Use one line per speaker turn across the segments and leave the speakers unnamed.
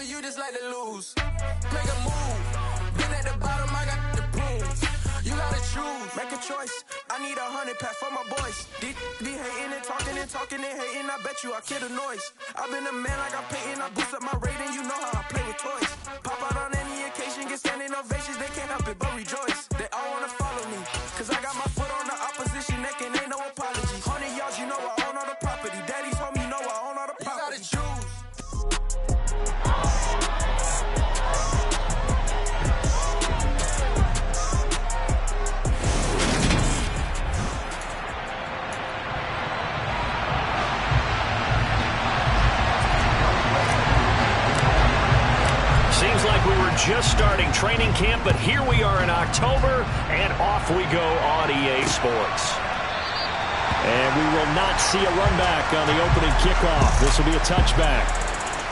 or you just like to lose. Make a move. Been at the bottom, I got the prove. You gotta choose, make a choice. I need 100 pack for my boys. Be hating and talking and hating. I bet you I kill the noise. I've been a man like I'm Peyton. I boost up my rating. You know how I play with toys. Pop out on any occasion, get standing ovations. They can't help it but rejoice. They all wanna follow me, cause I got my foot on the opposition neck and ain't no apology. 100 yards, you know I own all the property. Daddy's home, you know I own all the property. You gotta choose.
Seems like we were just starting training camp, but here we are in October, and off we go on EA Sports. And we will not see a run back on the opening kickoff. This will be a touchback.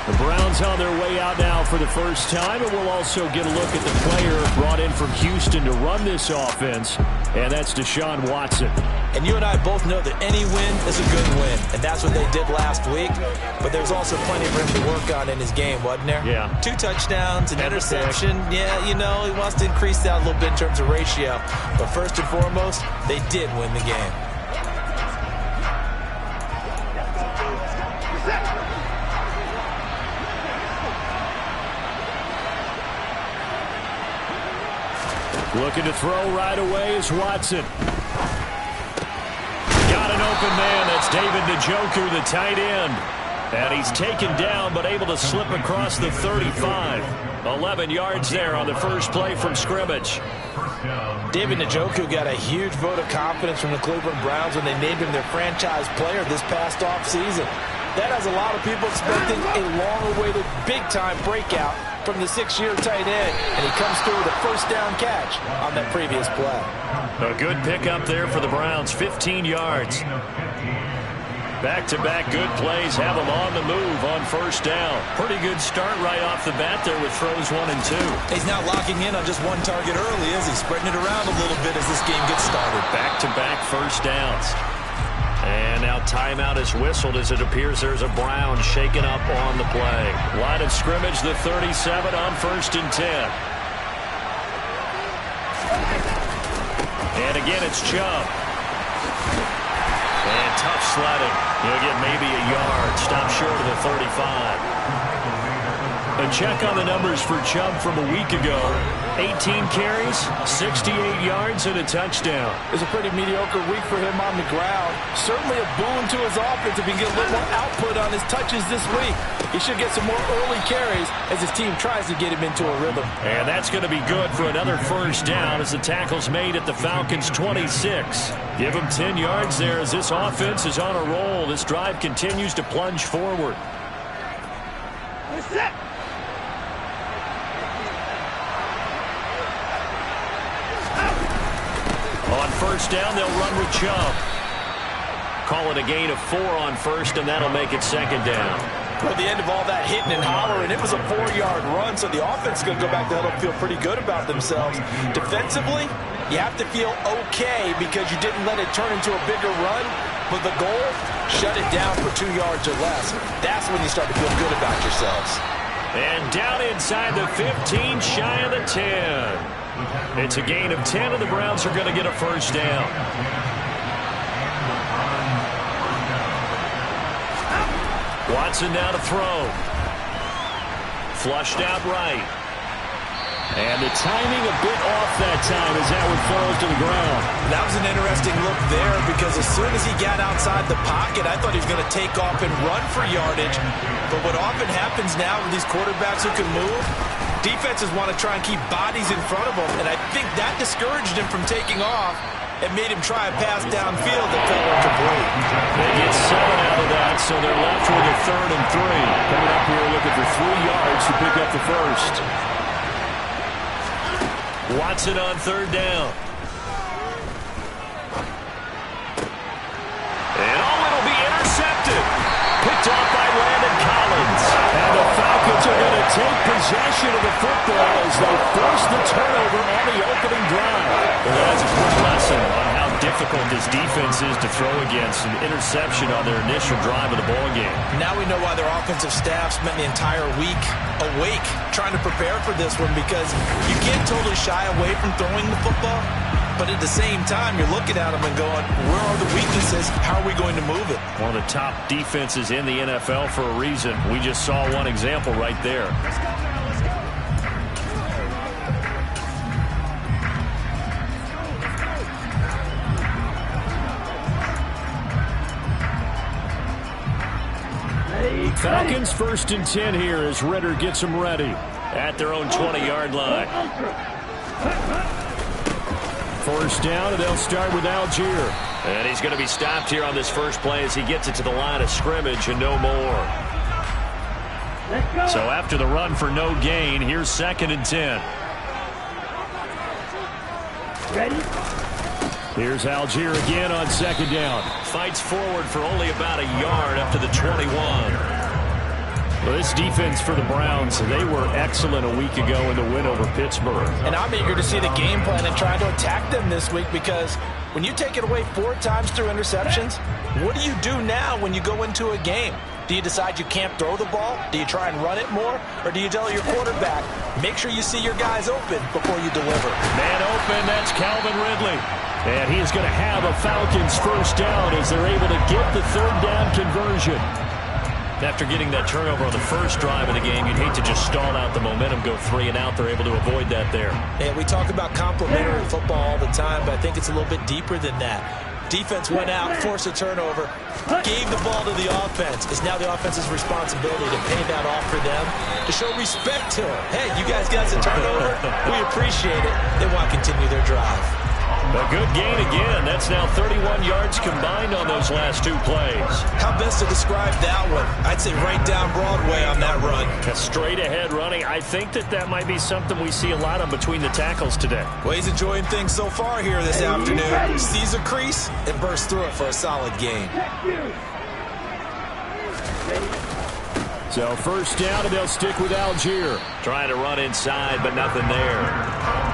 The Browns on their way out now for the first time, and we'll also get a look at the player brought in from Houston to run this offense, and that's Deshaun Watson.
And you and I both know that any win is a good win, and that's what they did last week. But there's also plenty for him to work on in his game, wasn't there?
Yeah.
2 touchdowns, an interception. Yeah, you know, he wants to increase that a little bit in terms of ratio. But first and foremost, they did win the game.
Looking to throw right away is Watson. Got an open man. That's David Njoku, the tight end. And he's taken down but able to slip across the 35. 11 yards there on the first play from scrimmage.
David Njoku got a huge vote of confidence from the Cleveland Browns when they named him their franchise player this past offseason. That has a lot of people expecting a long-awaited big-time breakout from the 6-year tight end, and he comes through with a first down catch on that previous play.
A good pickup there for the Browns, 15 yards. Back-to-back good plays have them on the move on first down. Pretty good start right off the bat there with throws 1 and 2.
He's not locking in on just one target early, is he? Spreading it around a little bit as this game gets started.
Back-to-back first downs. And now timeout is whistled as it appears there's a Brown shaken up on the play. Line of scrimmage, the 37 on first and 10. And again, it's Chubb. And tough sledding. He'll get maybe a yard. Stop short of the 35. A check on the numbers for Chubb from a week ago. 18 carries, 68 yards, and a touchdown.
It's a pretty mediocre week for him on the ground. Certainly a boon to his offense if he can get a little more output on his touches this week. He should get some more early carries as his team tries to get him into a rhythm.
And that's going to be good for another first down as the tackle's made at the Falcons' 26. Give him 10 yards there as this offense is on a roll. This drive continues to plunge forward. On first down, they'll run with Chubb. Call it a gain of 4 on first, and that'll make it second down.
At the end of all that hitting and hollering, it was a 4-yard run, so the offense is going to go back to huddle and feel pretty good about themselves. Defensively, you have to feel okay because you didn't let it turn into a bigger run, but the goal, shut it down for 2 yards or less. That's when you start to feel good about yourselves.
And down inside the 15, shy of the 10. It's a gain of 10, and the Browns are going to get a first down. Watson now to throw. Flushed out right. And the timing a bit off that time as that one falls to the ground.
That was an interesting look there because as soon as he got outside the pocket, I thought he was going to take off and run for yardage. But what often happens now with these quarterbacks who can move, defenses want to try and keep bodies in front of them, and I think that discouraged him from taking off and made him try a pass downfield that fell incomplete.
They get 7 out of that, so they're left with a 3rd and 3.
Coming up here looking for 3 yards to pick up the first.
Watson on 3rd down. And it'll be intercepted. Picked off by Landon Collins.
And the Falcons are going to take possession of the football as they force the turnover on the opening drive.
Well, that's a quick lesson on how difficult this defense is to throw against. An interception on their initial drive of the ball game.
Now we know why their offensive staff spent the entire week awake trying to prepare for this one, because you can't totally shy away from throwing the football, but at the same time, you're looking at them and going, where are the weaknesses? How are we going to move it?
One of the top defenses in the NFL for a reason. We just saw one example right there. Falcons 1st and 10 here as Ritter gets them ready at their own 20-yard line. 1st down, and they'll start with Algier. And he's going to be stopped here on this first play as he gets it to the line of scrimmage and no more. So after the run for no gain, here's 2nd and 10.
Ready?
Here's Algier again on 2nd down. Fights forward for only about a yard up to the 21. Well, this defense for the Browns, they were excellent a week ago in the win over Pittsburgh.
And I'm eager to see the game plan and try to attack them this week, because when you take it away 4 times through interceptions, what do you do now when you go into a game? Do you decide you can't throw the ball? Do you try and run it more? Or do you tell your quarterback, make sure you see your guys open before you deliver?
Man open, that's Calvin Ridley. And he is going to have a Falcons 1st down as they're able to get the 3rd down conversion. After getting that turnover on the first drive of the game, you'd hate to just stall out the momentum, go 3 and out. They're able to avoid that there.
And we talk about complementary football all the time, but I think it's a little bit deeper than that. Defense went out, forced a turnover, gave the ball to the offense. It's now the offense's responsibility to pay that off for them, to show respect to them. Hey, you guys got some turnover. We appreciate it. They want to continue their drive.
A good gain again. That's now 31 yards combined on those last 2 plays.
How best to describe that one? I'd say right down Broadway on that run.
A straight ahead running. I think that might be something we see a lot of between the tackles today.
Well, he's enjoying things so far here this afternoon. Sees a crease and bursts through it for a solid gain.
So 1st down, and they'll stick with Algier. Trying to run inside, but nothing there.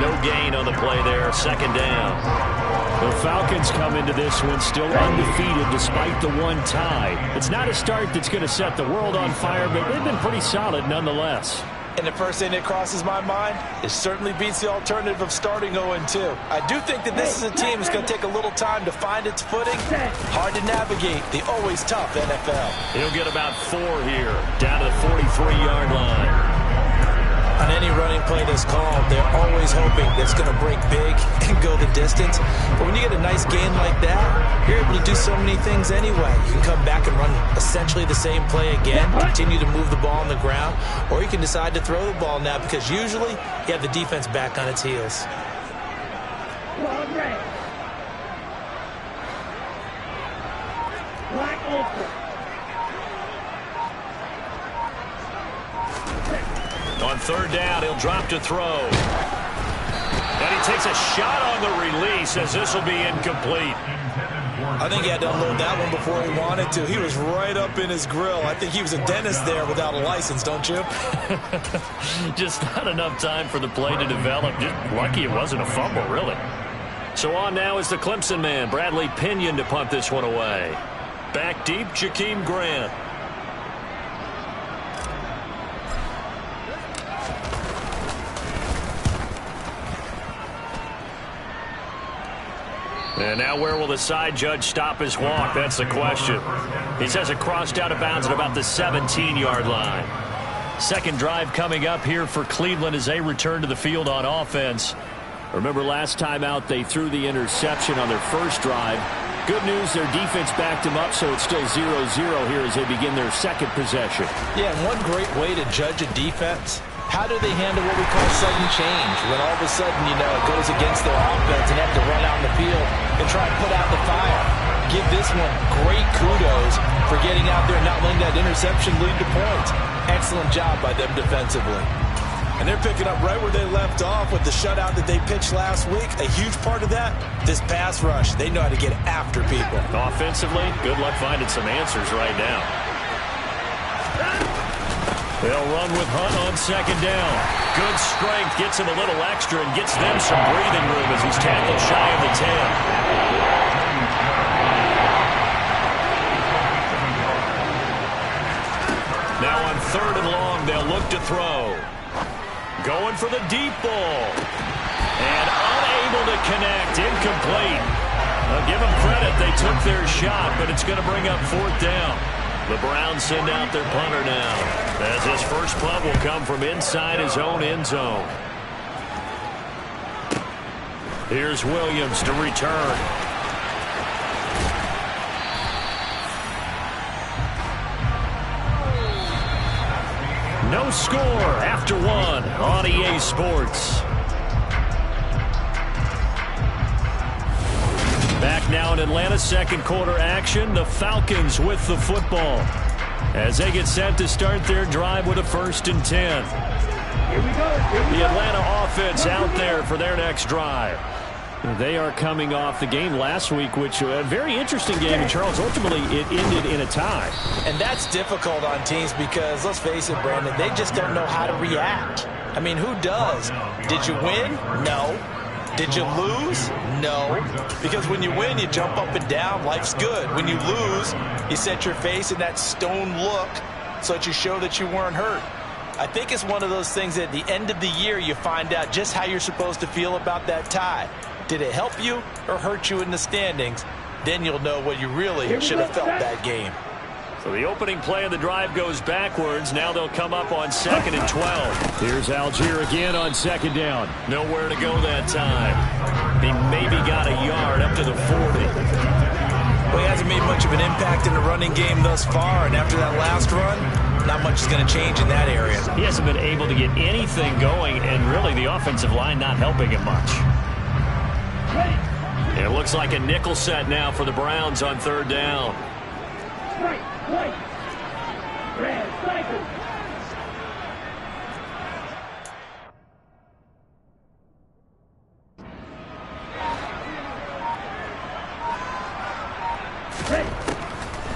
No gain on the play there. 2nd down. The Falcons come into this one still undefeated despite the 1 tie. It's not a start that's going to set the world on fire, but they've been pretty solid nonetheless.
And the first thing that crosses my mind, it certainly beats the alternative of starting 0-2. I do think that this is a team that's going to take a little time to find its footing. Hard to navigate the always tough NFL.
He'll get about 4 here, down to the 43-yard line.
On any running play that's called, they're always hoping that it's going to break big and go the distance. But when you get a nice gain like that, you're able to do so many things anyway. You can come back and run essentially the same play again, continue to move the ball on the ground, or you can decide to throw the ball now, because usually you have the defense back on its heels.
On 3rd down, he'll drop to throw. And he takes a shot on the release as this will be incomplete.
I think he had to unload that one before he wanted to. He was right up in his grill. I think he was a dentist there without a license, don't you?
Just not enough time for the play to develop. Just lucky it wasn't a fumble, really. So on now is the Clemson man, Bradley Pinion, to punt this one away. Back deep, Jakeem Grant. And now where will the side judge stop his walk? That's the question. He says it crossed out of bounds at about the 17-yard line. 2nd drive coming up here for Cleveland as they return to the field on offense. Remember last time out they threw the interception on their first drive. Good news, their defense backed them up, so it's still 0-0 here as they begin their 2nd possession.
Yeah, and one great way to judge a defense, how do they handle what we call sudden change? When all of a sudden, you know, it goes against their offense and have to run out in the field and try and put out the fire. Give this one great kudos for getting out there and not letting that interception lead to points. Excellent job by them defensively. And they're picking up right where they left off with the shutout that they pitched last week. A huge part of that, this pass rush. They know how to get after people.
Offensively, good luck finding some answers right now. They'll run with Hunt on second down. Good strength, gets him a little extra and gets them some breathing room as he's tackled shy of the 10. Now on 3rd and long, they'll look to throw. Going for the deep ball. And unable to connect. Incomplete. I'll give them credit. They took their shot, but it's going to bring up 4th down. The Browns send out their punter now, as his first punt will come from inside his own end zone. Here's Williams to return. No score after 1 on EA Sports. Back now in Atlanta's second quarter action, the Falcons with the football as they get set to start their drive with a 1st and 10. The Atlanta offense out there for their next drive. They are coming off the game last week, which was a very interesting game, and Charles, ultimately it ended in a tie.
And that's difficult on teams because, let's face it, Brandon, they just don't know how to react. I mean, who does? Did you win? No. Did you lose? No. Because when you win, you jump up and down. Life's good. When you lose, you set your face in that stone look so that you show that you weren't hurt. I think it's one of those things that at the end of the year you find out just how you're supposed to feel about that tie. Did it help you or hurt you in the standings? Then you'll know what you really should have felt that game.
So the opening play of the drive goes backwards. Now they'll come up on 2nd and 12. Here's Algier again on 2nd down. Nowhere to go that time. He maybe got a yard up to the 40.
Well, he hasn't made much of an impact in the running game thus far, and after that last run, not much is going to change in that area.
He hasn't been able to get anything going, and really the offensive line not helping him much. And it looks like a nickel set now for the Browns on 3rd down.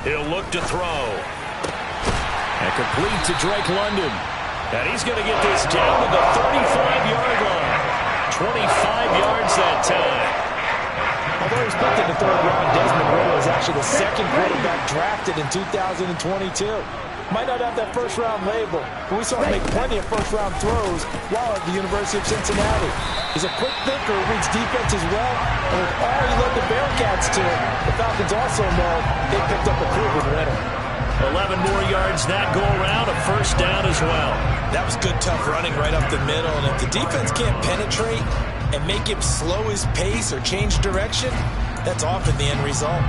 He'll look to throw. And complete to Drake London. And he's going to get this down to the 35-yard line. 25 yards that time.
Although he was picked in the 3rd round, Desmond Ridder is actually the 2nd quarterback drafted in 2022. Might not have that first-round label, but we saw him make plenty of first-round throws while at the University of Cincinnati. He's a quick thinker, reads defense as well, and with all he led the Bearcats to, the Falcons also know they picked up a proven winner.
11 more yards that go around, a 1st down as well.
That was good, tough running right up the middle, and if the defense can't penetrate and make him slow his pace or change direction, that's often the end result.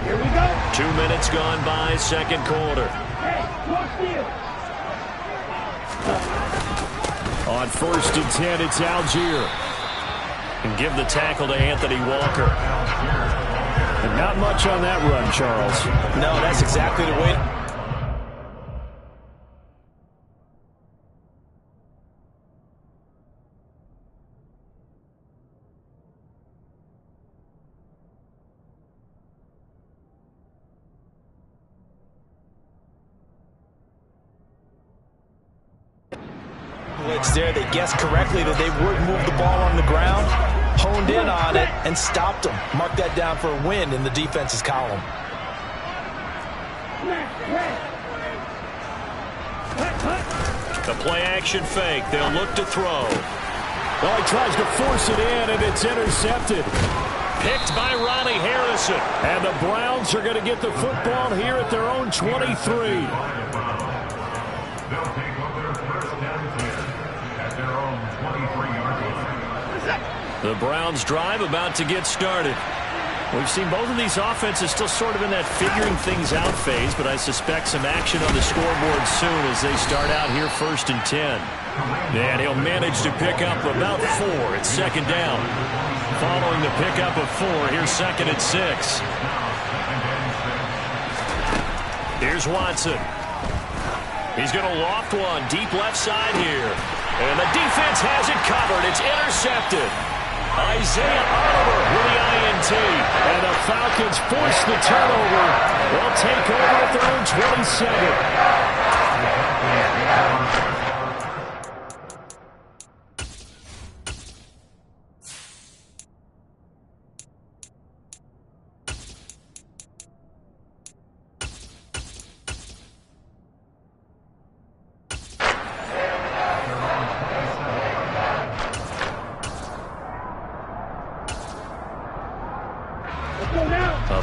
Here we go.
2 minutes gone by, 2nd quarter.
Hey, watch this.
On 1st and 10, it's Algier. And give the tackle to Anthony Walker. And not much on that run, Charles.
No, that's exactly the way. There, they guessed correctly that they would move the ball on the ground, honed in on it, and stopped them. Mark that down for a win in the defense's column.
The play-action fake. They'll look to throw. Well, he tries to force it in, and it's intercepted. Picked by Ronnie Harrison. And the Browns are going to get the football here at their own 23. The Browns drive about to get started. We've seen both of these offenses still sort of in that figuring things out phase, but I suspect some action on the scoreboard soon as they start out here 1st and 10. And he'll manage to pick up about 4. It's 2nd down. Following the pickup of 4, here's 2nd and 6. Here's Watson. He's going to loft one deep left side here. And the defense has it covered. It's intercepted. Isaiah Oliver with the INT. And the Falcons force the turnover. They'll take over at their own 27.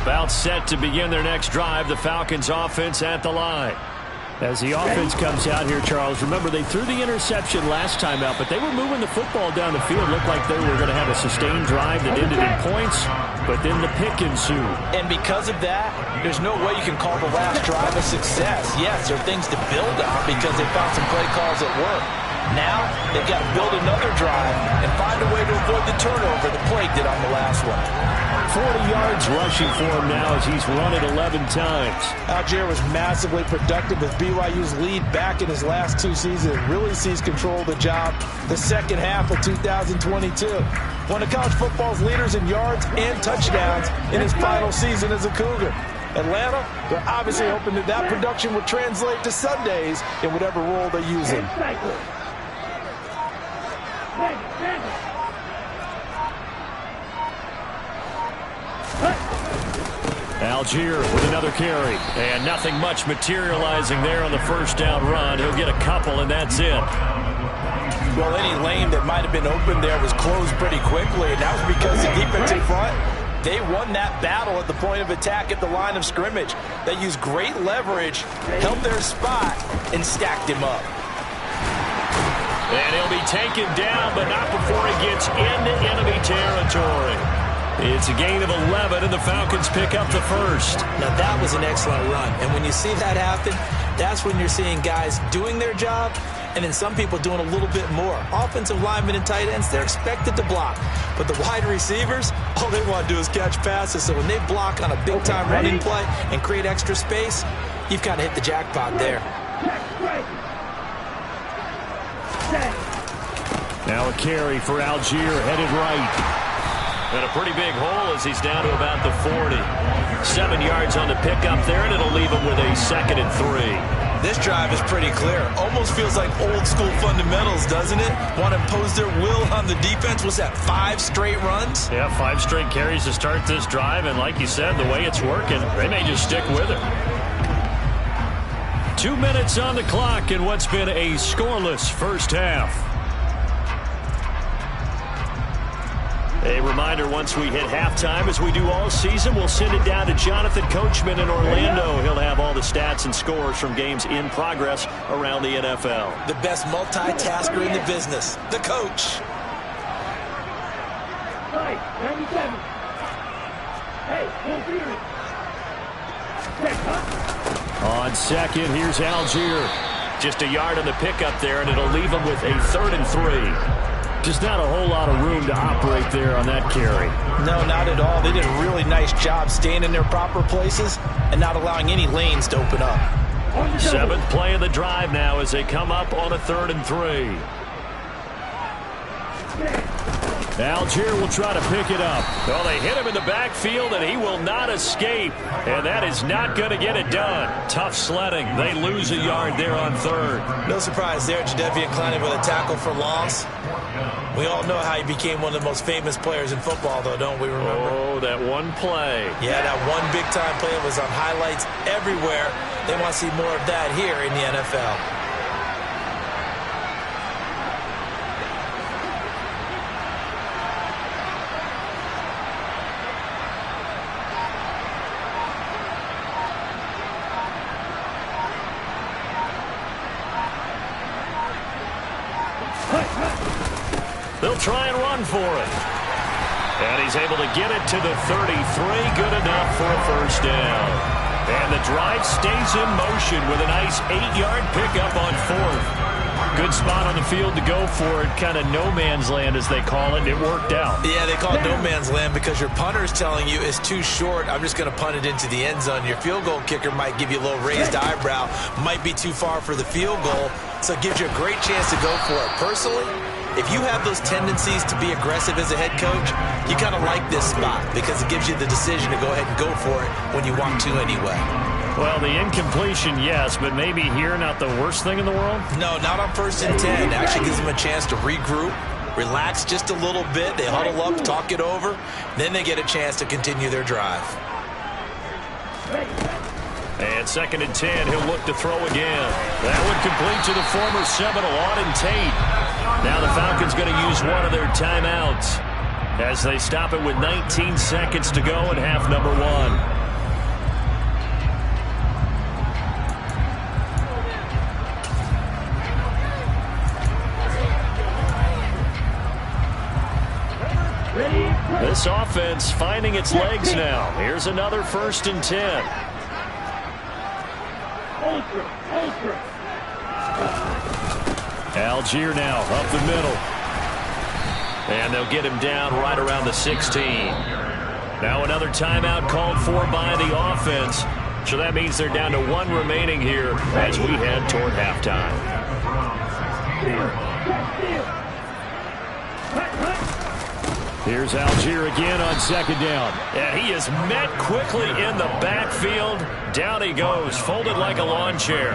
About set to begin their next drive, the Falcons offense at the line. As the offense comes out here, Charles, remember they threw the interception last time out, but they were moving the football down the field. Looked like they were going to have a sustained drive that ended in points, but then the pick ensued.
And because of that, there's no way you can call the last drive a success. Yes, there are things to build on because they found some play calls that work. Now, they've got to build another drive and find a way to avoid the turnover the Plague did on the last one.
40 yards rushing for him now as he's run it 11 times.
Algier was massively productive with BYU's lead back in his last 2 seasons. Really sees control of the job the second half of 2022. One of college football's leaders in yards and touchdowns in his final season as a Cougar. Atlanta, they're obviously hoping that that production will translate to Sundays in whatever role they use him.
Algier with another carry, and nothing much materializing there on the first down run. He'll get a couple, and that's it.
Well, any lane that might have been open there was closed pretty quickly, and that was because the defense in front, they won that battle at the point of attack at the line of scrimmage. They used great leverage, held their spot, and stacked him up.
And he'll be taken down, but not before he gets into enemy territory. It's a gain of 11, and the Falcons pick up the first.
Now, that was an excellent run. And when you see that happen, that's when you're seeing guys doing their job and then some people doing a little bit more. Offensive linemen and tight ends, they're expected to block. But the wide receivers, all they want to do is catch passes. So when they block on a big-time running play and create extra space, you've kind of hit the jackpot there.
Now a carry for Algier, headed right. And a pretty big hole as he's down to about the 40. 7 yards on the pickup there, and it'll leave him with a 2nd and 3.
This drive is pretty clear. Almost feels like old school fundamentals, doesn't it? Want to impose their will on the defense. Was that 5 straight runs?
Yeah, 5 straight carries to start this drive, and like you said, the way it's working, they may just stick with it. 2 minutes on the clock in what's been a scoreless first half. A reminder, once we hit halftime, as we do all season, we'll send it down to Jonathan Coachman in Orlando. He'll have all the stats and scores from games in progress around the NFL.
The best multitasker in the business, the coach.
On second, here's Algier. Just a yard on the pickup there, and it'll leave him with a 3rd and 3. Just not a whole lot of room to operate there on that carry.
No, not at all. They did a really nice job staying in their proper places and not allowing any lanes to open up.
7th play of the drive now as they come up on a 3rd and 3. Algier will try to pick it up. Well, they hit him in the backfield, and he will not escape. And that is not going to get it done. Tough sledding. They lose a yard there on 3rd.
No surprise there, Jadeveon Clowney with a tackle for loss. We all know how he became one of the most famous players in football, though, don't we remember?
Oh, that one play.
Yeah, that one big-time play was on highlights everywhere. They want to see more of that here in the NFL.
They'll try and run for it. And he's able to get it to the 33. Good enough for a first down. And the drive stays in motion with a nice 8-yard pickup on 4th. Good spot on the field to go for it. Kind of no man's land, as they call it. It worked out.
Yeah, they call it no man's land because your punter's telling you it's too short. I'm just going to punt it into the end zone. Your field goal kicker might give you a little raised eyebrow. Might be too far for the field goal. So it gives you a great chance to go for it. Personally, if you have those tendencies to be aggressive as a head coach, you kind of like this spot because it gives you the decision to go ahead and go for it when you want to anyway.
Well, the incompletion, yes, but maybe here not the worst thing in the world?
No, not on 1st and 10. Actually gives them a chance to regroup, relax just a little bit. They huddle up, talk it over. Then they get a chance to continue their drive.
And 2nd and 10, he'll look to throw again. That would complete to the former Seminole, Auden Tate. Now the Falcons going to use one of their timeouts as they stop it with 19 seconds to go in half number 1. This offense finding its legs now. Here's another 1st and 10. Algier now up the middle. And they'll get him down right around the 16. Now another timeout called for by the offense. So that means they're down to 1 remaining here as we head toward halftime. Here's Algier again on 2nd down. And he is met quickly in the backfield. Down he goes, folded like a lawn chair.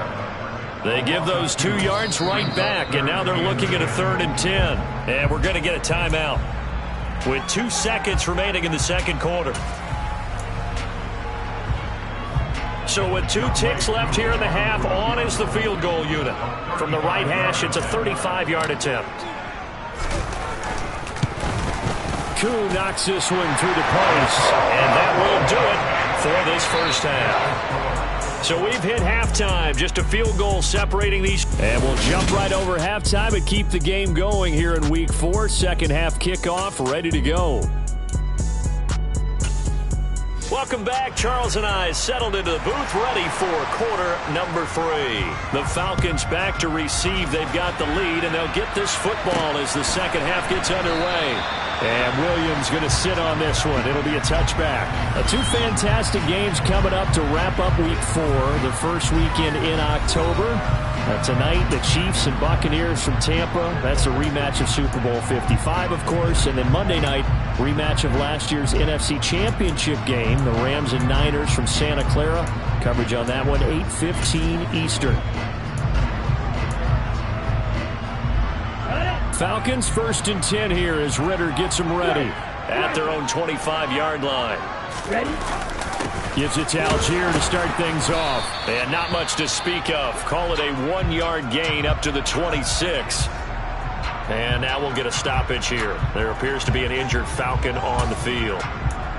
They give those 2 yards right back, and now they're looking at a 3rd and 10. And we're going to get a timeout with 2 seconds remaining in the 2nd quarter. So with 2 ticks left here in the half, on is the field goal unit. From the right hash, it's a 35-yard attempt. Koo knocks this one through the post, and that will do it for this first half. So we've hit halftime, just a field goal separating these. And we'll jump right over halftime and keep the game going here in week 4. 2nd half kickoff, ready to go. Welcome back. Charles and I settled into the booth, ready for quarter number 3. The Falcons back to receive. They've got the lead, and they'll get this football as the 2nd half gets underway. And Williams going to sit on this one. It'll be a touchback. 2 fantastic games coming up to wrap up week 4, the first weekend in October. Tonight, the Chiefs and Buccaneers from Tampa. That's a rematch of Super Bowl 55, of course. And then Monday night, rematch of last year's NFC Championship game, the Rams and Niners from Santa Clara. Coverage on that one, 8:15 Eastern. Falcons 1st and 10 here as Ritter gets them ready at their own 25-yard line.
Ready?
Gives it to Algier to start things off. And not much to speak of. Call it a 1-yard gain up to the 26. And now we'll get a stoppage here. There appears to be an injured Falcon on the field.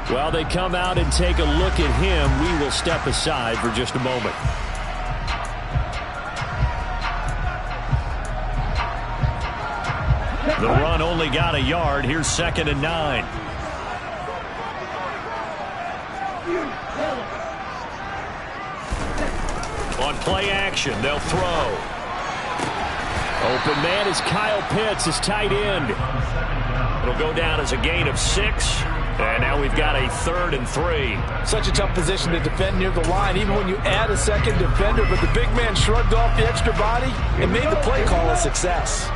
While they come out and take a look at him, we will step aside for just a moment. The run only got a yard. Here's 2nd and 9. On play action, they'll throw. Open man is Kyle Pitts, his tight end. It'll go down as a gain of 6. And now we've got a 3rd and 3.
Such a tough position to defend near the line, even when you add a 2nd defender. But the big man shrugged off the extra body and made the play call a success.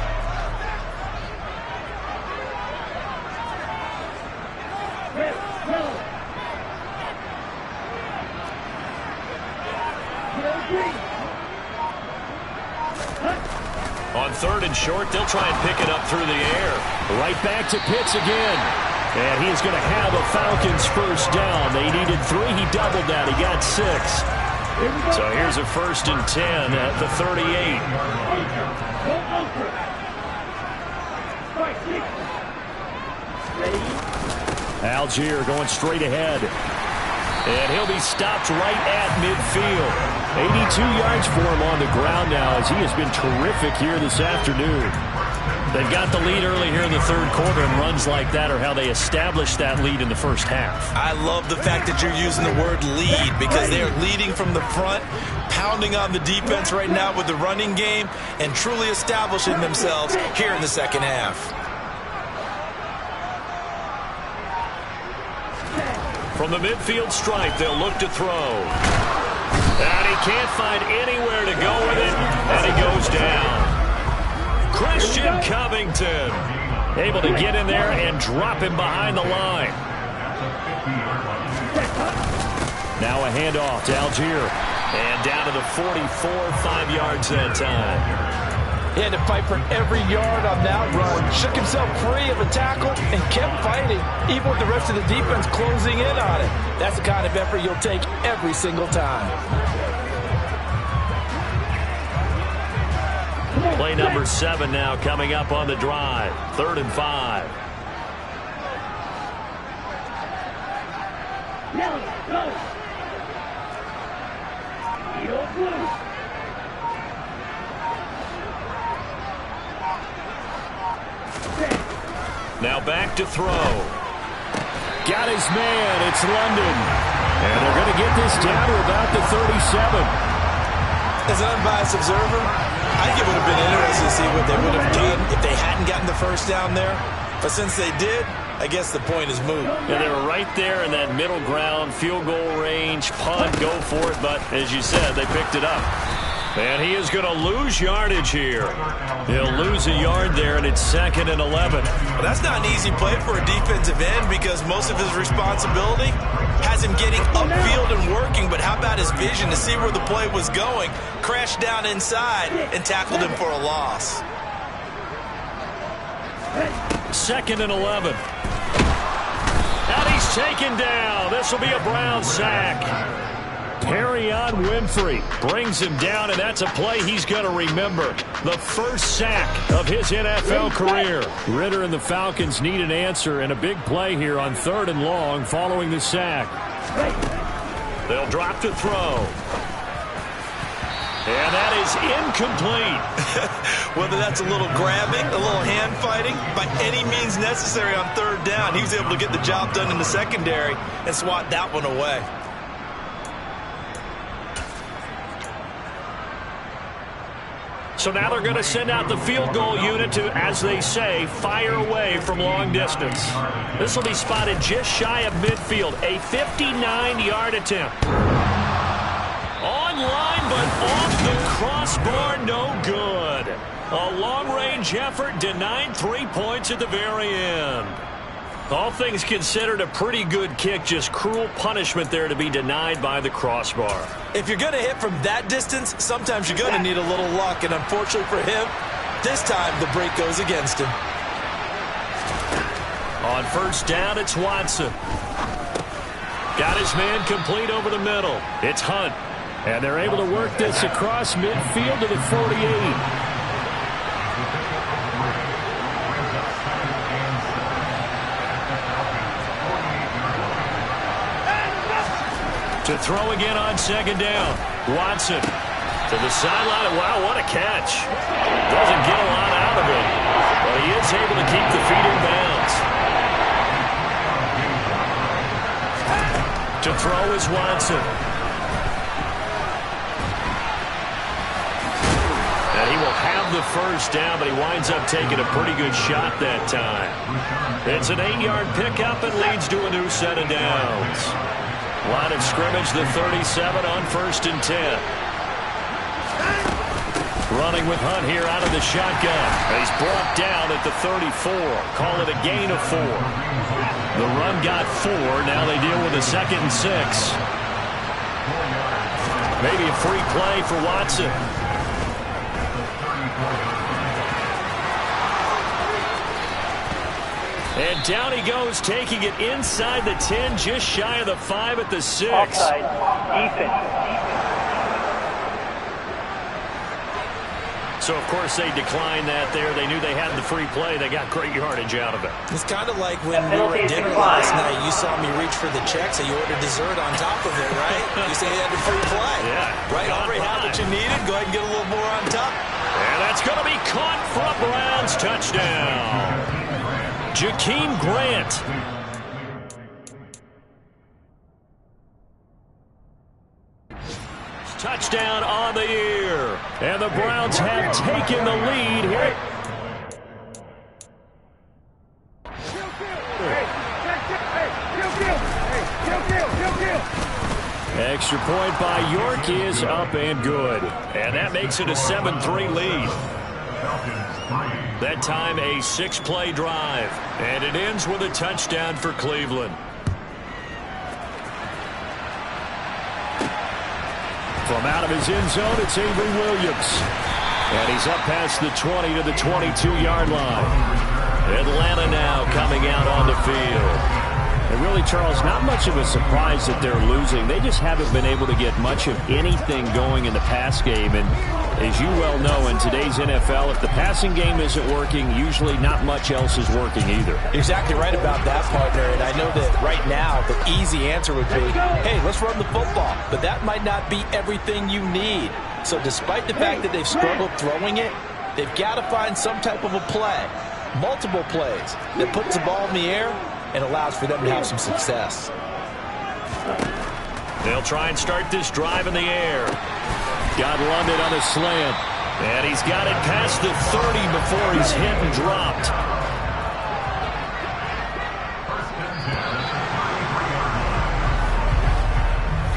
On 3rd and short, they'll try and pick it up through the air. Right back to Pitts again. And he's going to have a Falcons first down. They needed 3. He doubled that. He got 6. So here's a 1st and 10 at the 38. Algier going straight ahead. And he'll be stopped right at midfield. 82 yards for him on the ground now as he has been terrific here this afternoon. They've got the lead early here in the 3rd quarter, and runs like that are how they established that lead in the first half.
I love the fact that you're using the word lead because they are leading from the front, pounding on the defense right now with the running game, and truly establishing themselves here in the 2nd half.
From the midfield stripe, they'll look to throw. And he can't find anywhere to go with it, and he goes down. Christian Covington able to get in there and drop him behind the line. Now a handoff to Algier. And down to the 44, 5 yards that time.
He had to fight for every yard on that run. Shook himself free of a tackle and kept fighting, even with the rest of the defense closing in on it. That's the kind of effort you'll take every single time.
Play number 7 now coming up on the drive. 3rd and 5. Now back to throw. Got his man. It's London. And they're going to get this down to about the 37.
As an unbiased observer, I think it would have been interesting to see what they would have done if they hadn't gotten the first down there. But since they did, I guess the point is moot.
Yeah, they were right there in that middle ground, field goal range, punt, go for it. But as you said, they picked it up. And he is going to lose yardage here. He'll lose a yard there, and it's 2nd and 11.
Well, that's not an easy play for a defensive end because most of his responsibility has him getting upfield and working. But how about his vision to see where the play was going, crashed down inside, and tackled him for a loss.
2nd and 11. And he's taken down. This will be a Brown sack. Perrion Winfrey brings him down, and that's a play he's going to remember. The first sack of his NFL career. Ritter and the Falcons need an answer, and a big play here on 3rd and long following the sack. They'll drop to throw. And that is incomplete.
Whether that's a little grabbing, a little hand fighting, by any means necessary on 3rd down, he was able to get the job done in the secondary and swat that one away.
So now they're going to send out the field goal unit to, as they say, fire away from long distance. This will be spotted just shy of midfield. A 59-yard attempt. Online, but off the crossbar, no good. A long-range effort denied 3 points at the very end. All things considered, a pretty good kick, just cruel punishment there to be denied by the crossbar.
If you're going to hit from that distance, sometimes you're going to need a little luck, and unfortunately for him, this time the break goes against him.
On 1st down, it's Watson. Got his man complete over the middle. It's Hunt. And they're able to work this across midfield to the 48. To throw again on 2nd down. Watson to the sideline. Wow, what a catch. Doesn't get a lot out of it, but he is able to keep the feet in bounds. To throw is Watson. And he will have the 1st down, but he winds up taking a pretty good shot that time. It's an 8-yard pickup and leads to a new set of downs. Line of scrimmage, the 37 on 1st and 10. Running with Hunt here out of the shotgun. He's brought down at the 34. Call it a gain of 4. The run got 4. Now they deal with a 2nd and 6. Maybe a free play for Watson. And down he goes, taking it inside the 10, just shy of the 5 at the 6.
Offside. Defense.
So, of course, they declined that there. They knew they had the free play. They got great yardage out of it.
It's kind of like when we were at dinner last night. You saw me reach for the check, so you ordered dessert on top of it, right? You said you had the free play.
Yeah.
Right, already had what you needed. Go ahead and get a little more on top.
And that's going to be caught for a Browns touchdown. Jakeem Grant. Touchdown on the year. And the Browns have taken the lead here. Extra point by York is up and good. And that makes it a 7-3 lead. That time a 6-play drive. And it ends with a touchdown for Cleveland. From out of his end zone, it's Avery Williams. And he's up past the 20 to the 22-yard line. Atlanta now coming out on the field. And really, Charles, not much of a surprise that they're losing. They just haven't been able to get much of anything going in the pass game. And as you well know, in today's NFL, if the passing game isn't working, usually not much else is working either.
You're exactly right about that, partner. And I know that right now the easy answer would be, hey, let's run the football. But that might not be everything you need. So despite the fact that they've struggled throwing it, they've got to find some type of a play, multiple plays, that puts the ball in the air and allows for them to have some success.
They'll try and start this drive in the air. Got London on a slant. And he's got it past the 30 before he's hit and dropped.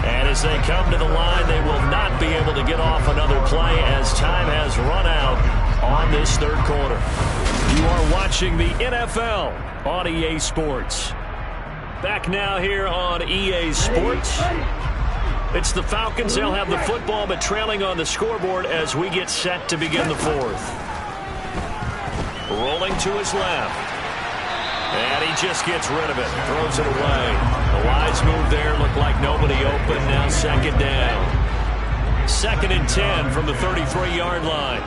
And as they come to the line, they will not be able to get off another play as time has run out on this third quarter. You are watching the NFL on EA Sports. Back now here on EA Sports. It's the Falcons. They'll have the football, but trailing on the scoreboard as we get set to begin the fourth. Rolling to his left. And he just gets rid of it. Throws it away. A wise move there. Looked like nobody open. Now second down. 2nd and 10 from the 33-yard line.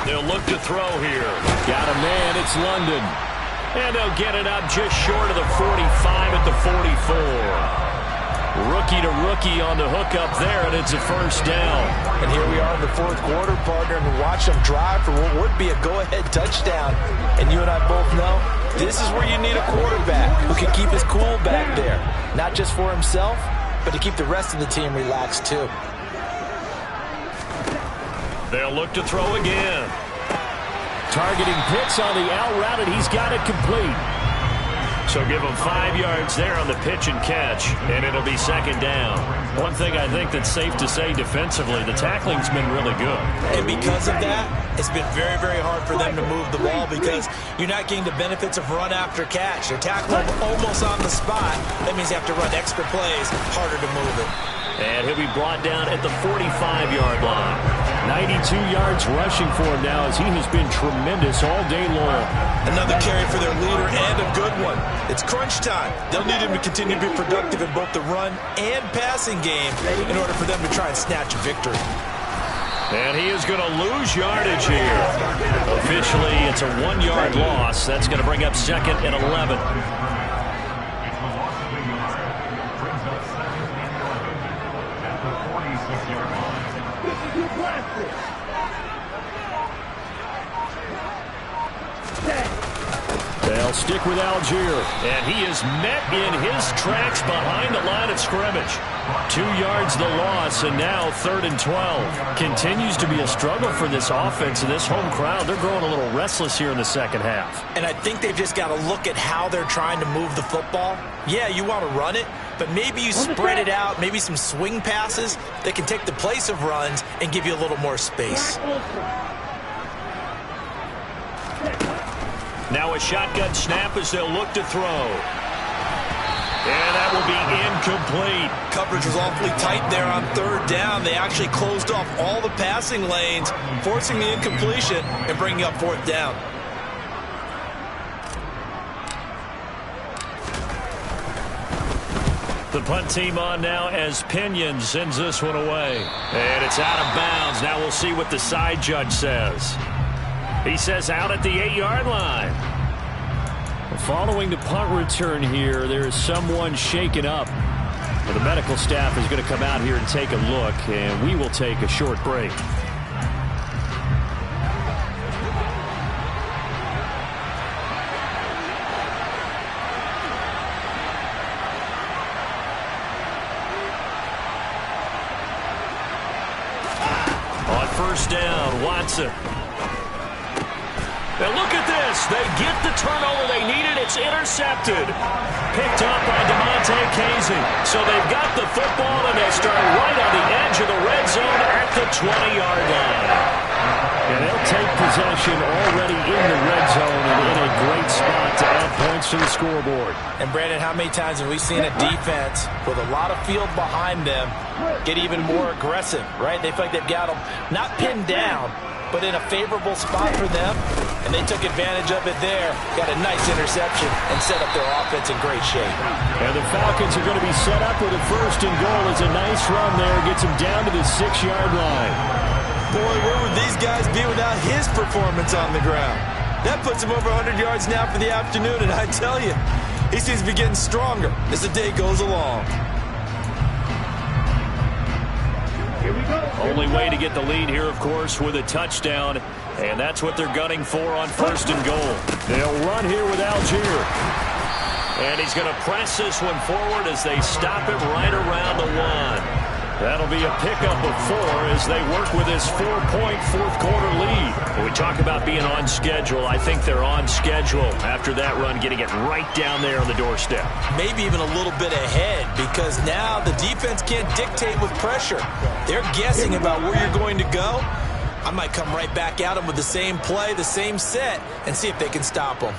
They'll look to throw here. Got a man. It's London. And they'll get it up just short of the 45 at the 44. Rookie to rookie on the hookup there, and it's a first down.
And here we are in the fourth quarter, partner, and watch them drive for what would be a go-ahead touchdown. And you and I both know this is where you need a quarterback who can keep his cool back there. Not just for himself, but to keep the rest of the team relaxed too.
They'll look to throw again. Targeting Pitts on the out route, and he's got it complete. So give him 5 yards there on the pitch and catch, and it'll be second down. One thing I think that's safe to say defensively, the tackling's been really good.
And because of that, it's been very, very hard for them to move the ball because you're not getting the benefits of run after catch. They're tackling almost on the spot. That means you have to run extra plays, harder to move it.
And he'll be brought down at the 45-yard line. 92 yards rushing for him now as he has been tremendous all day long.
Another carry for their leader and a good one. It's crunch time. They'll need him to continue to be productive in both the run and passing game in order for them to try and snatch a victory.
And he is going to lose yardage here. Officially, it's a 1-yard loss. That's going to bring up 2nd and 11. They'll stick with Algier, and he is met in his tracks behind the line of scrimmage. 2 yards the loss, and now 3rd and 12. Continues to be a struggle for this offense and this home crowd. They're growing a little restless here in the second half.
And I think they've just got to look at how they're trying to move the football. Yeah, you want to run it, but maybe you spread it out, maybe some swing passes that can take the place of runs and give you a little more space.
Now a shotgun snap as they'll look to throw. And that will be incomplete.
Coverage was awfully tight there on 3rd down. They actually closed off all the passing lanes, forcing the incompletion and bringing up 4th down.
The punt team on now as Pinion sends this one away. And it's out of bounds. Now we'll see what the side judge says. He says out at the 8-yard line. Following the punt return here, there is someone shaken up. Well, the medical staff is going to come out here and take a look, and we will take a short break. On 1st down, Watson. And look at this. They get the turnover they needed. It's intercepted. Picked up by DeMonte Casey. So they've got the football, and they start right on the edge of the red zone at the 20-yard line. And they'll take possession already in the red zone and in a great spot to add points to the scoreboard.
And Brandon, how many times have we seen a defense with a lot of field behind them get even more aggressive, right? They feel like they've got them not pinned down, but in a favorable spot for them, and they took advantage of it there, got a nice interception, and set up their offense in great shape.
And the Falcons are going to be set up with a first and goal. As a nice run there, gets them down to the 6-yard line.
Boy, where would these guys be without his performance on the ground? That puts him over 100 yards now for the afternoon, and I tell you, he seems to be getting stronger as the day goes along.
Only way to get the lead here, of course, with a touchdown, and that's what they're gunning for on first and goal. They'll run here with Algier. And he's going to press this one forward as they stop it right around the 1. That'll be a pickup of 4 as they work with this 4-point fourth-quarter lead. When we talk about being on schedule, I think they're on schedule after that run, getting it right down there on the doorstep.
Maybe even a little bit ahead, because now the defense can't dictate with pressure. They're guessing about where you're going to go. I might come right back at them with the same play, the same set, and see if they can stop them.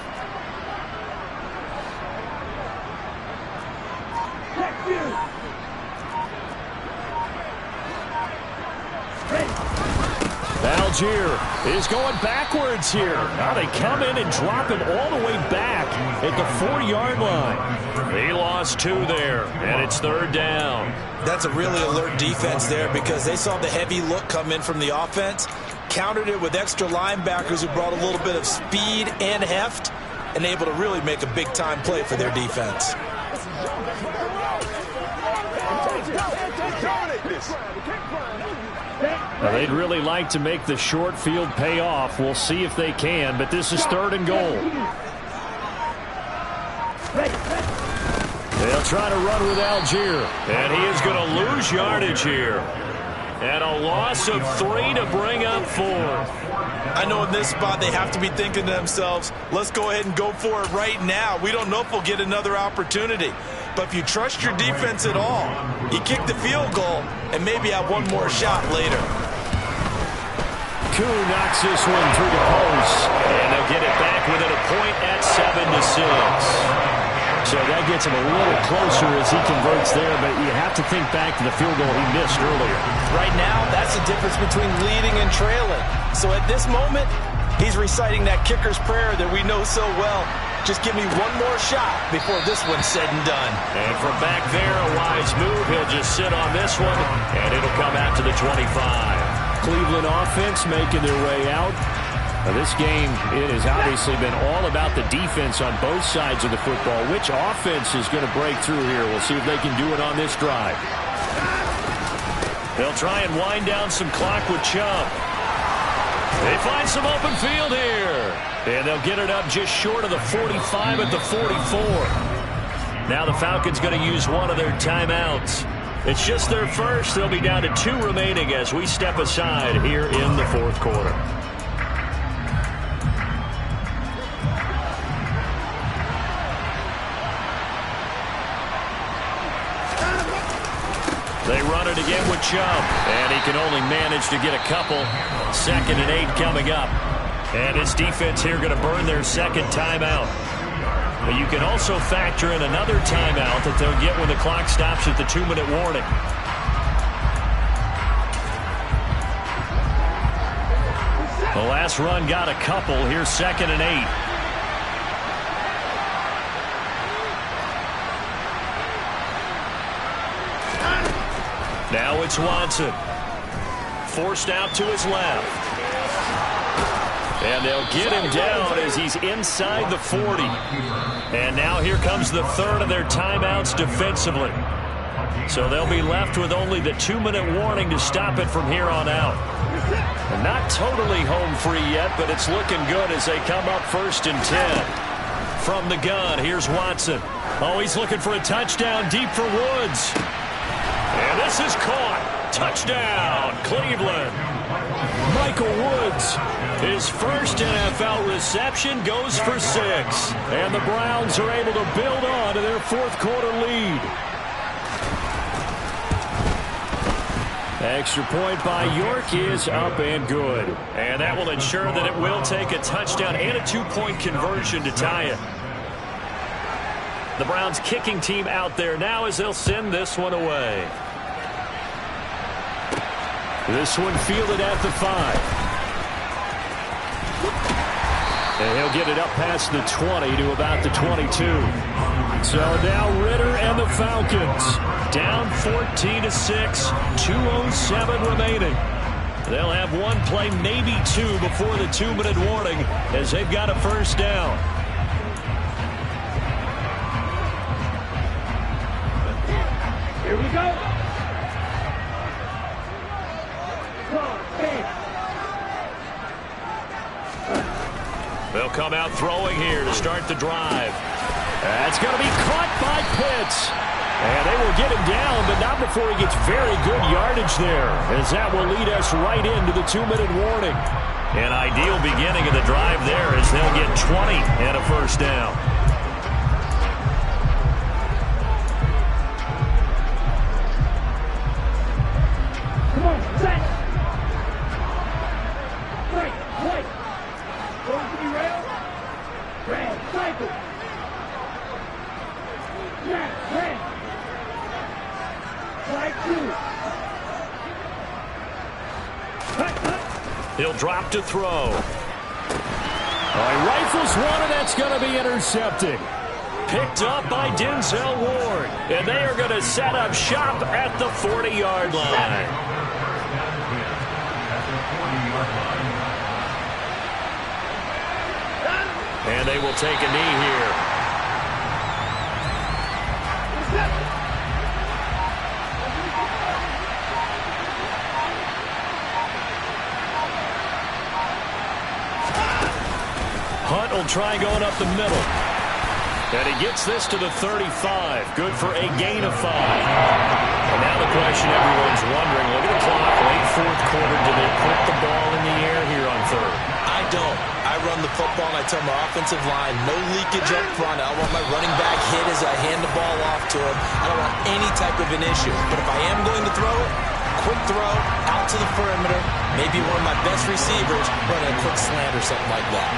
Algier is going backwards here. Now they come in and drop him all the way back at the 4-yard line. He lost 2 there, and it's 3rd down.
That's a really alert defense there because they saw the heavy look come in from the offense, countered it with extra linebackers who brought a little bit of speed and heft, and able to really make a big-time play for their defense.
Now, they'd really like to make the short field pay off. We'll see if they can, but this is 3rd and goal. They'll try to run with Algier, and he is going to lose yardage here. And a loss of 3 to bring up 4.
I know in this spot they have to be thinking to themselves, let's go ahead and go for it right now. We don't know if we'll get another opportunity. But if you trust your defense at all, you kick the field goal and maybe have one more shot later.
Koo knocks this one through the post, and they'll get it back within a point at 7-6. So that gets him a little closer as he converts there, but you have to think back to the field goal he missed earlier.
Right now, that's the difference between leading and trailing. So at this moment, he's reciting that kicker's prayer that we know so well. Just give me one more shot before this one's said and done.
And from back there, a wise move. He'll just sit on this one, and it'll come out to the 25. Cleveland offense making their way out. Now, this game, it has obviously been all about the defense on both sides of the football. Which offense is going to break through here? We'll see if they can do it on this drive. They'll try and wind down some clock with Chubb. They find some open field here. And they'll get it up just short of the 45 at the 44. Now the Falcons going to use one of their timeouts. It's just their first. They'll be down to 2 remaining as we step aside here in the 4th quarter. They run it again with Chubb, and he can only manage to get a couple. 2nd and 8 coming up. And his defense here going to burn their 2nd timeout. But you can also factor in another timeout that they'll get when the clock stops at the 2-minute warning. The last run got a couple. Here's 2nd and 8. Now it's Watson. Forced out to his left. And they'll get him down as he's inside the 40. And now here comes the 3rd of their timeouts defensively. So they'll be left with only the 2-minute warning to stop it from here on out. And not totally home free yet, but it's looking good as they come up 1st and 10. From the gun, here's Watson. Oh, he's looking for a touchdown deep for Woods. And this is caught. Touchdown, Cleveland. Michael Woods, his first NFL reception, goes for 6. And the Browns are able to build on to their 4th quarter lead. Extra point by York is up and good. And that will ensure that it will take a touchdown and a 2-point conversion to tie it. The Browns kicking team out there now as they'll send this one away. This one fielded at the 5. And he'll get it up past the 20 to about the 22. So now Ritter and the Falcons down 14-6, 2:07 remaining. They'll have one play, maybe two, before the 2-minute warning as they've got a first down.
Here we go.
They'll come out throwing here to start the drive. That's going to be caught by Pitts. And they will get him down, but not before he gets very good yardage there, as that will lead us right into the 2-minute warning. An ideal beginning of the drive there as they'll get 20 and a first down.
Come on, set. Right, right. Going to be rail. Rail, cycle. Yeah, rail. Right, two.
He'll drop to throw. All right, rifles one, and that's going to be intercepted. Picked up by Denzel Ward. And they are going to set up shop at the 40-yard line. And they will take a knee here. Hunt will try going up the middle. And he gets this to the 35. Good for a gain of 5. And now the question everyone's wondering, look at the clock, late fourth quarter. Do they put the ball in the air here on third?
I don't. I run the football and I tell my offensive line, no leakage up front. I don't want my running back hit as I hand the ball off to him. I don't want any type of an issue. But if I am going to throw it, quick throw, out to the perimeter, maybe one of my best receivers running a quick slant or something like that.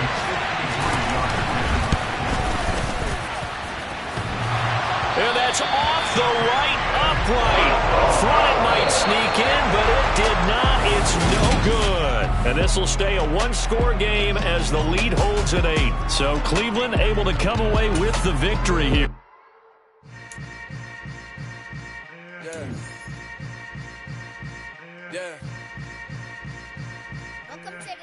And that's off the right upright. Thought it might sneak in, but it did not. It's no good. And this will stay a one-score game as the lead holds at 8. So Cleveland able to come away with the victory here.
Yeah.
Welcome to the camp.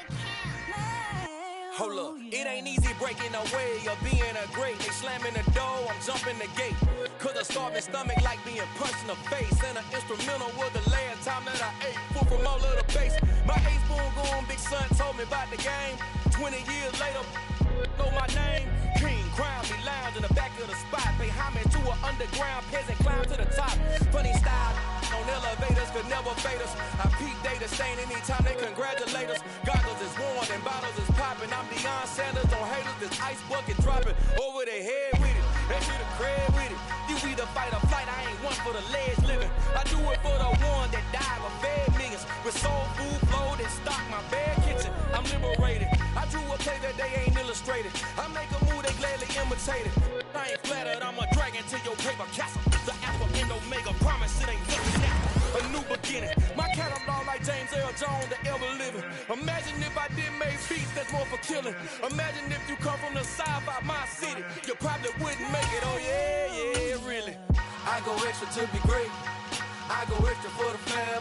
Hold up, it ain't easy breaking away or being a great. They slamming the door, I'm jumping the gate. Cause a starving stomach like being punched in the face. And an instrumental was the last time that I ate. Food from all of the base. My ace boom going, big son told me about the game. 20 years later, know my name. King, crown, me lounge in the back of the spot. Pay homage to an underground peasant, climb to the top. Funny style on elevators could never fade us. I peep data stain anytime they congratulate us. Goggles is worn and bottles is popping. I'm Deion Sanders on haters, this ice bucket dropping over their head with it. They should have cred with it. You either fight or flight, I ain't one for the ledge living. I do it for the one that died or fed millions. With soul food flow that stock my bare kitchen. I'm liberated. I drew a play that they ain't illustrated. I make a move they gladly imitated. I ain't flattered, I'm a dragon to your paper castle. The alpha and omega, promise it ain't nothing now. A new beginning. My catalog like James Earl Jones, the ever living. Imagine if I did make beats that's more for killing. Imagine if you come from the south out my city. You probably wouldn't make it, oh yeah, really. I go extra to be great. I go extra for the fam.